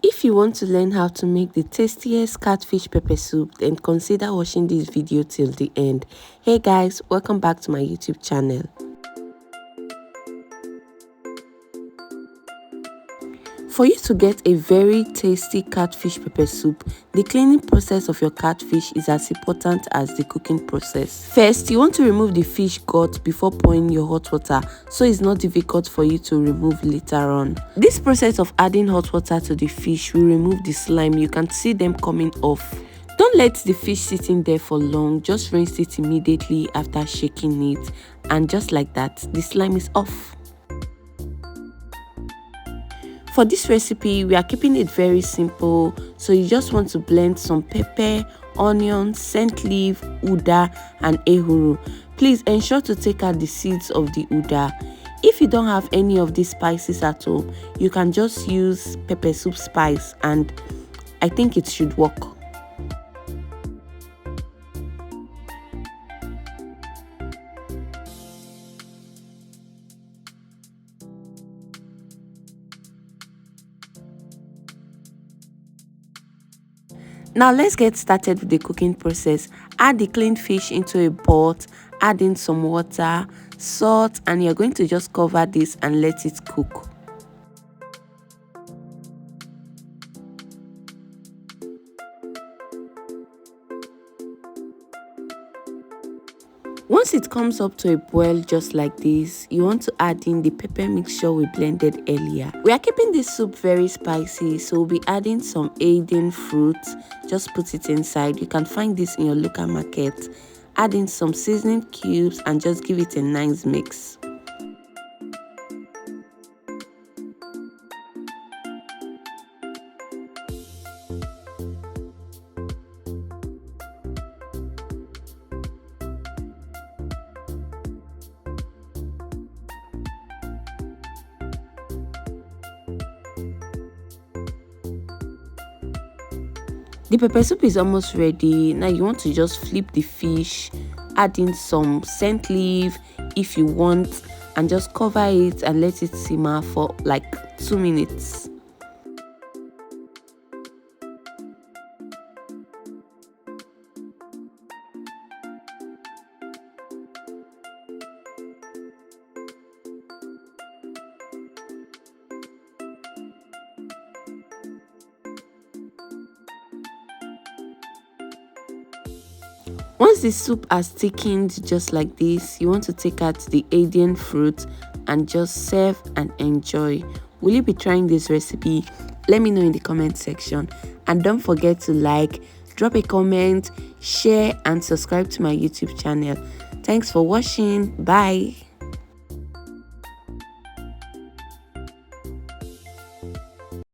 If you want to learn how to make the tastiest catfish pepper soup, then consider watching this video till the end. Hey guys, welcome back to my YouTube channel. For you to get a very tasty catfish pepper soup, the cleaning process of your catfish is as important as the cooking process. First, you want to remove the fish gut before pouring your hot water, so it's not difficult for you to remove later on. This process of adding hot water to the fish will remove the slime. You can see them coming off. Don't let the fish sit in there for long, just rinse it immediately after shaking it, and just like that, the slime is off. For this recipe, we are keeping it very simple, so you just want to blend some pepper, onion, scent leaf, uda, and ehuru. Please ensure to take out the seeds of the uda. If you don't have any of these spices at all, you can just use pepper soup spice, and I think it should work. Now let's get started with the cooking process. Add the cleaned fish into a pot, add in some water, salt, and you're going to just cover this and let it cook. Once it comes up to a boil just like this, you want to add in the pepper mixture we blended earlier. We are keeping this soup very spicy, so we'll be adding some Nigerian fruit. Just put it inside. You can find this in your local market. Add in some seasoning cubes and just give it a nice mix. The pepper soup is almost ready. Now you want to just flip the fish, add in some scent leaf if you want, and just cover it and let it simmer for like 2 minutes. Once the soup has thickened just like this, you want to take out the Nigerian fruit and just serve and enjoy. Will you be trying this recipe? Let me know in the comment section, and don't forget to like, drop a comment, share, and subscribe to my YouTube channel. Thanks for watching. Bye.